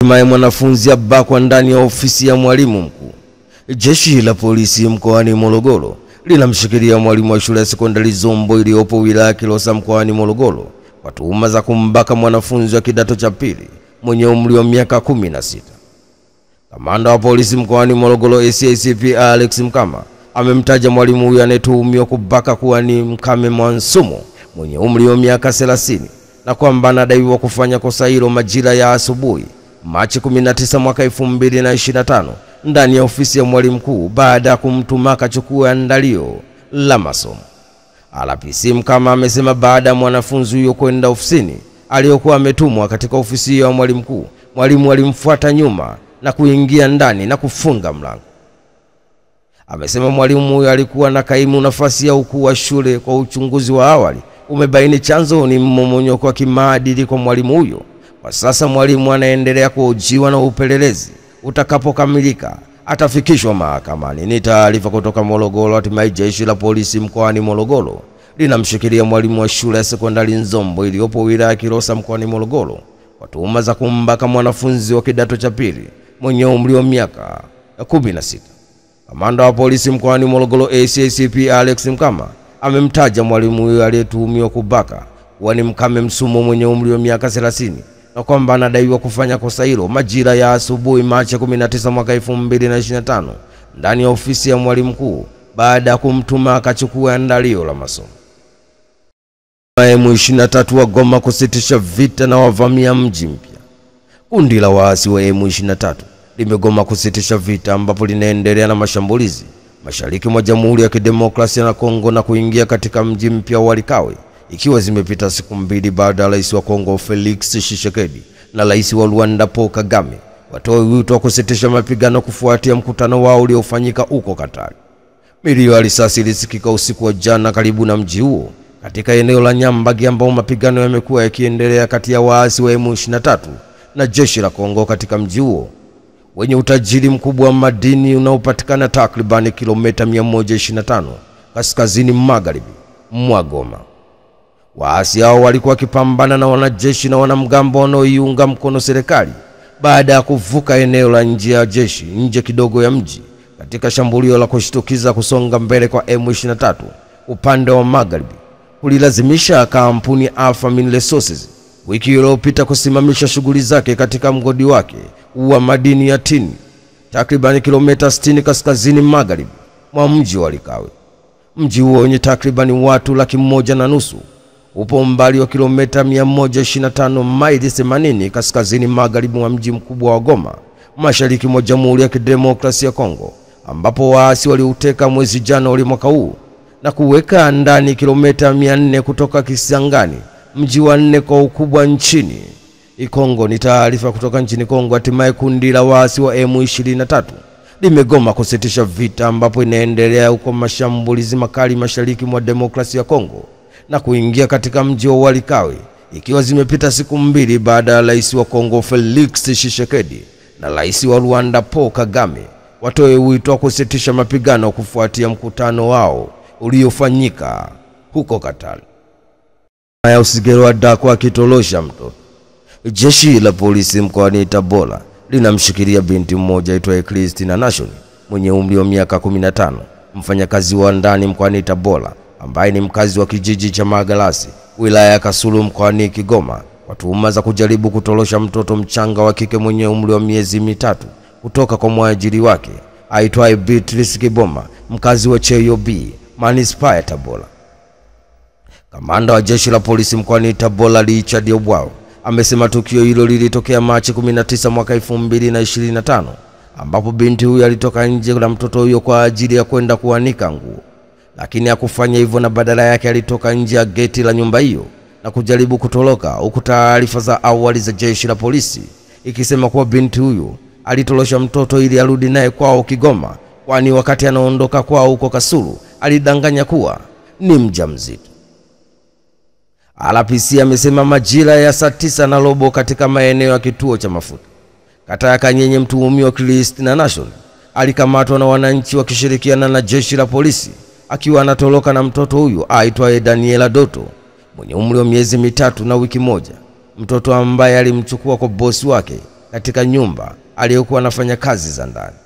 Hatimaye mwanafunzi abakwa ndani ya ofisi ya mwalimu mkuu. Jeshi la polisi mkoani Morogoro linamshikilia mwalimu wa shule ya sekondari Zombo iliyopo wilaya Kilosa mkoani Morogoro kwa tuhuma za kumbaka mwanafunzi wa kidato cha pili mwenye umri wa miaka 16. Kamanda wa polisi mkoani Morogoro SACP Alex Mkama amemtaja mwalimu huyo anayetuhumiwa kubaka kuwa ni Mkame Mwansumo mwenye umri wa miaka 30 na kwamba anadaiwa kufanya kosa hilo majira ya asubuhi Machi 19 mwaka 2025 ndani ya ofisi ya mwalimu mkuu baada ya kumtuma akachukua andalio la masomo. RPC Mkama amesema baada ya mwanafunzi huyo kwenda ofisini aliyokuwa ametumwa katika ofisi ya mwalimu mkuu, mwalimu alimfuata nyuma na kuingia ndani na kufunga mlango. Amesema mwalimu huyo alikuwa na kaimu nafasi ya ukuu wa shule. Kwa uchunguzi wa awali umebaini chanzo ni mmomonyoko wa kimaadili kwa mwalimu huyo. Kwa sasa mwalimu anaendelea kuhojiwa na upelelezi utakapokamilika atafikishwa mahakamani. Ni taarifa kutoka Morogoro. Hatimaye jeshi la polisi mkoani Morogoro linamshikilia mwalimu wa shule ya sekondari Zombo iliyopo wilaya ya Kilosa mkoani Morogoro kwa tuhuma za kumbaka mwanafunzi wa kidato cha pili mwenye umri wa miaka 16. Kamanda wa polisi mkoani Morogoro SACP Alex Mkama amemtaja mwalimu huyo aliyetuhumiwa kubaka kuwa ni Mkame Msumo mwenye umri wa miaka 30 na kwamba anadaiwa kufanya kosa hilo majira ya asubuhi Machi 19 mwaka 2025 ndani ya ofisi ya mwalimu mkuu baada ya kumtuma akachukua andalio la masomo. M23 wagoma kusitisha vita na wavamia mji mpya. Kundi la waasi wa M23 limegoma kusitisha vita ambapo linaendelea na mashambulizi mashariki mwa Jamhuri ya Kidemokrasia ya Kongo na kuingia katika mji mpya wa Likawe ikiwa zimepita siku mbili baada ya rais wa Kongo Felix Tshisekedi na rais wa Rwanda Paul Kagame watoe wito wa kusitisha mapigano kufuatia mkutano wao uliofanyika huko Qatar. Milio ya risasi ilisikika usiku wa jana karibu na mji huo katika eneo la Nyambagi ambao mapigano yamekuwa yakiendelea kati ya waasi wa M23 na jeshi la Kongo katika mji huo wenye utajiri mkubwa wa madini unaopatikana takriban kilomita 125 kaskazini magharibi mwa Goma. Waasi hao walikuwa wakipambana na wanajeshi na wanamgambo wanaoiunga mkono serikali baada ya kuvuka eneo la nje ya jeshi nje kidogo ya mji katika shambulio la kushtukiza. Kusonga mbele kwa M23 upande wa magharibi kulilazimisha kampuni Alpha Mineral Resources wiki iliyopita kusimamisha shughuli zake katika mgodi wake wa madini ya tini takriban kilomita 60 kaskazini magharibi mwa mji wa Likawe. Mji huo wenye takriban watu 1.5 upo umbali wa kilomita 125 maili 80 kaskazini magharibi mwa mji mkubwa wa Goma mashariki mwa Jamhuri ya Kidemokrasia ya Kongo ambapo waasi waliuteka mwezi Januari mwaka huu na kuweka ndani kilomita 400 kutoka Kisangani, mji wa 4 kwa ukubwa nchini Kongo. Ni taarifa kutoka nchini Kongo. Hatimaye kundi la waasi wa M23 limegoma kusitisha vita ambapo inaendelea huko mashambulizi makali mashariki mwa Demokrasia ya Kongo na kuingia katika mji wa Likawe ikiwa zimepita siku mbili baada ya rais wa Kongo Felix Tshisekedi na rais wa Rwanda Paul Kagame watoe wito wa kusitisha mapigano kufuatia mkutano wao uliofanyika huko Qatar. Haya usigerewa dako akitolosha mtoto. Jeshi la polisi mkoani Tabora linamshikilia binti mmoja aitwaye Christina Nation mwenye umri wa miaka 15, mfanyakazi wa ndani mkoani Tabora ambaye ni mkazi wa kijiji cha Magalasi wilaya ya Kasulu mkoani Kigoma kwa tuhuma za kujaribu kutolosha mtoto mchanga wa kike mwenye umri wa miezi 3 kutoka kwa mwajiri wake aitwaye Beatrice Kiboma, mkazi wa Cheyo B manispaa ya Tabora. Kamanda wa jeshi la polisi mkoani Tabora Richard Obwao amesema tukio hilo lilitokea Machi 19 mwaka 2025 ambapo binti huyo alitoka nje na mtoto huyo kwa ajili ya kwenda kuanika nguo, lakini hakufanya hivyo na badala yake alitoka nje ya geti la nyumba hiyo na kujaribu kutoroka, huku taarifa za awali za jeshi la polisi ikisema kuwa binti huyo alitolosha mtoto ili arudi naye kwao Kigoma, kwani wakati anaondoka kwao huko Kasulu alidanganya kuwa ni mjamzito. RPC amesema majira ya saa 9:15 katika maeneo ya kituo cha mafuta kata ya Kanyenye mtuhumiwa Christina Nation alikamatwa na wananchi wakishirikiana na jeshi la polisi akiwa anatoroka na mtoto huyo aitwaye Daniela Doto mwenye umri wa miezi 3 na wiki moja, mtoto ambaye alimchukua kwa bosi wake katika nyumba aliyokuwa anafanya kazi za ndani.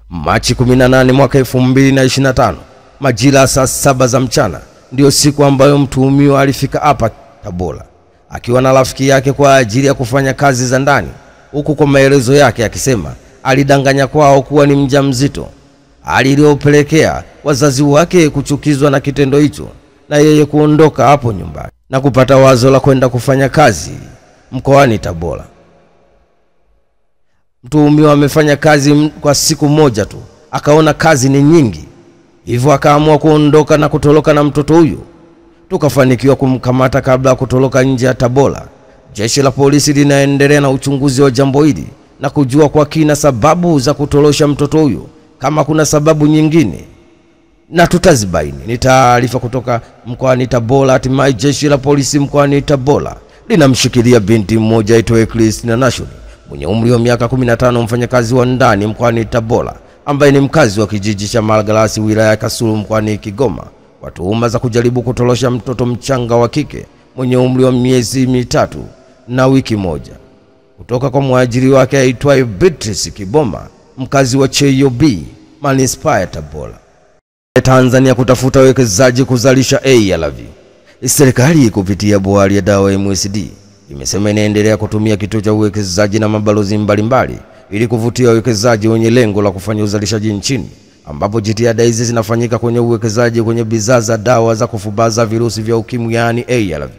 Machi 18 mwaka 2025 majira saa 7 za mchana ndio siku ambayo mtuhumiwa alifika hapa Tabora akiwa na rafiki yake kwa ajili ya kufanya kazi za ndani, huku kwa maelezo yake akisema alidanganya kwao kuwa ni mjamzito, hali iliyopelekea wazazi wake kuchukizwa na kitendo hicho na yeye kuondoka hapo nyumbani na kupata wazo la kwenda kufanya kazi mkoani Tabora. Mtuhumiwa amefanya kazi kwa siku moja tu, akaona kazi ni nyingi, hivyo akaamua kuondoka na kutoroka na mtoto huyo. Tukafanikiwa kumkamata kabla ya kutoroka nje ya Tabora. Jeshi la polisi linaendelea na uchunguzi wa jambo hili na kujua kwa kina sababu za kutorosha mtoto huyo, kama kuna sababu nyingine na tutazibaini. Ni taarifa kutoka mkoani Tabora. Hatimaye jeshi la polisi mkoani Tabora linamshikilia binti mmoja aitwaye Christina Nashoni mwenye umri wa miaka 15, mfanyakazi wa ndani mkoani Tabora ambaye ni mkazi wa kijiji cha Malagarasi wilaya ya Kasulu mkoani Kigoma kwa tuhuma za kujaribu kutorosha mtoto mchanga wa kike mwenye umri wa miezi 3 na wiki moja kutoka kwa mwajiri wake aitwaye Beatrice Kiboma, mkazi wa Cheyob manispaa ya Tabora. Tanzania kutafuta wekezaji kuzalisha ARV. Serikali kupitia bohari ya dawa MSD imesema inaendelea kutumia kituo cha uwekezaji na mabalozi mbalimbali ili kuvutia wawekezaji wenye lengo la kufanya uzalishaji nchini, ambapo jitihada hizi zinafanyika kwenye uwekezaji kwenye bidhaa za dawa za kufubaza virusi vya ukimwi yani ARV,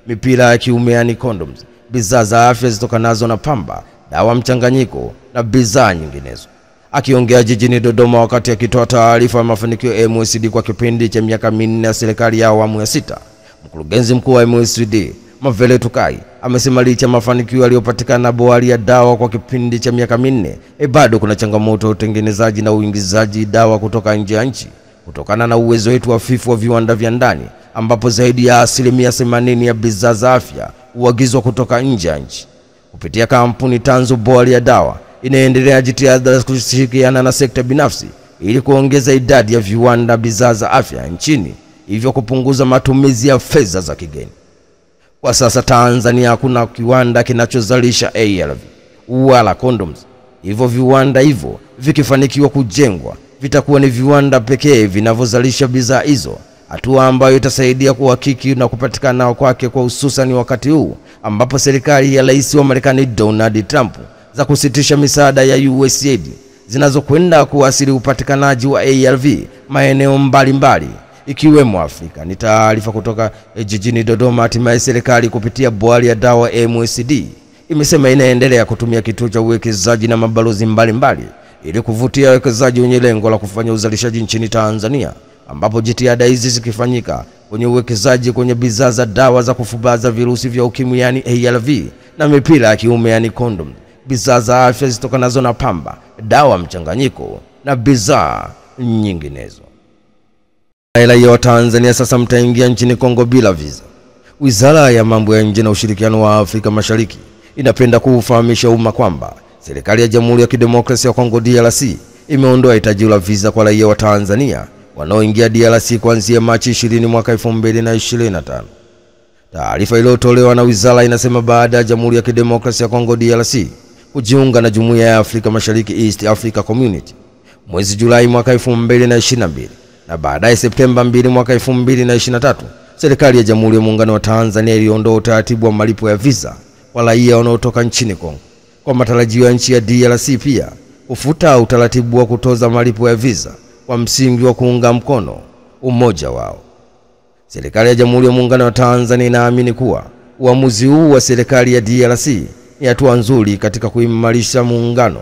mipira ya kiume yani condoms, bidhaa za afya zitokanazo na pamba, dawa mchanganyiko na bidhaa nyinginezo. Akiongea jijini Dodoma wakati akitoa taarifa ya mafanikio ya MSD kwa kipindi cha miaka 4 ya serikali ya awamu ya 6, mkurugenzi mkuu wa MSD Mavele Tukai amesema licha mafanikio yaliyopatikana na bohari ya dawa kwa kipindi cha miaka 4, bado kuna changamoto ya utengenezaji na uingizaji dawa kutoka nje ya nchi kutokana na uwezo wetu hafifu wa viwanda vya ndani, ambapo zaidi ya 80% ya bidhaa za afya huagizwa kutoka nje ya nchi. Kupitia kampuni tanzu, bohari ya dawa inaendelea jitihada za kushirikiana na sekta binafsi ili kuongeza idadi ya viwanda bidhaa za afya nchini, hivyo kupunguza matumizi ya fedha za kigeni. Kwa sasa Tanzania hakuna kiwanda kinachozalisha ARV wala condoms. Hivyo viwanda hivyo vikifanikiwa kujengwa vitakuwa ni viwanda pekee vinavyozalisha bidhaa hizo, hatua ambayo itasaidia kuhakiki na kupatikana kwake kwa hususan wakati huu ambapo serikali ya Rais wa Marekani Donald Trump za kusitisha misaada ya USAID zinazokwenda kuasili upatikanaji wa ARV maeneo mbalimbali ikiwemo Afrika. Ni taarifa kutoka jijini Dodoma. Hatimaye serikali kupitia bohari ya dawa MSD imesema inaendelea kutumia kituo cha uwekezaji na mabalozi mbalimbali ili kuvutia wawekezaji wenye lengo la kufanya uzalishaji nchini Tanzania, ambapo jitihada hizi zikifanyika kwenye uwekezaji kwenye bidhaa za dawa za kufubaza virusi vya ukimwi yani ARV na mipira ya kiume yani condom, bidhaa za afya zitokanazo na pamba, dawa mchanganyiko na bidhaa nyinginezo. Raia wa Tanzania sasa mtaingia nchini Kongo bila visa. Wizara ya mambo ya nje na ushirikiano wa Afrika Mashariki inapenda kuufahamisha umma kwamba serikali ya Jamhuri ya Kidemokrasia ya Kongo DRC imeondoa hitaji la visa kwa raia wa Tanzania wanaoingia DRC kuanzia Machi 20 mwaka 2025. Taarifa iliyotolewa na wizara inasema baada ya Jamhuri ya Kidemokrasia ya Kongo DRC kujiunga na Jumuiya ya Afrika Mashariki East Africa Community mwezi Julai mwaka 2022 na baadaye Septemba 2 mwaka 2023, serikali ya Jamhuri ya Muungano wa Tanzania iliondoa utaratibu wa malipo ya visa kwa raia wanaotoka nchini Kongo, kwa matarajio ya nchi ya DRC pia kufuta utaratibu wa kutoza malipo ya visa kwa msingi wa kuunga mkono umoja wao. Serikali ya Jamhuri ya Muungano wa Tanzania inaamini kuwa uamuzi huu wa serikali ya DRC ni hatua nzuri katika kuimarisha muungano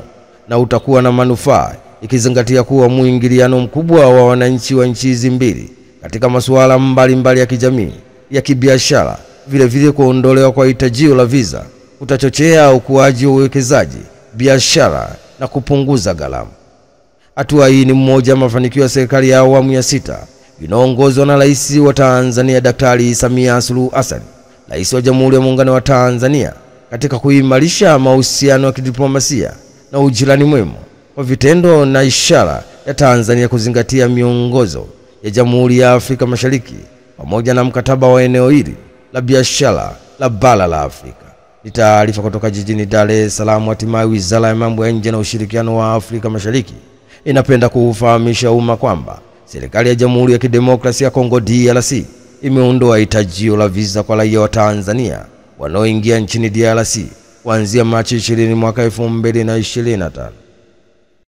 na utakuwa na manufaa, ikizingatia kuwa muingiliano mkubwa wa wananchi wa nchi hizi mbili katika masuala mbalimbali ya kijamii, ya kibiashara, vile vile kuondolewa kwa hitajio la visa utachochea ukuaji wa uwekezaji, biashara na kupunguza gharama. Hatua hii ni mmoja wa mafanikio ya serikali ya awamu ya 6 inaongozwa na Rais wa Tanzania Daktari Samia Suluhu Hassan, Rais wa Jamhuri ya Muungano wa Tanzania, katika kuimarisha mahusiano ya kidiplomasia na ujirani mwema kwa vitendo na ishara ya Tanzania kuzingatia miongozo ya Jamhuri ya Afrika Mashariki pamoja na mkataba wa eneo hili la biashara la bara la Afrika. Ni taarifa kutoka jijini Dar es Salaam. Hatimaye Wizara ya Mambo ya Nje na Ushirikiano wa Afrika Mashariki inapenda kufahamisha umma kwamba serikali ya Jamhuri ya Kidemokrasia ya Kongo DRC imeondoa hitajio la visa kwa raia wa Tanzania wanaoingia nchini DRC kuanzia Machi 20 mwaka 2025.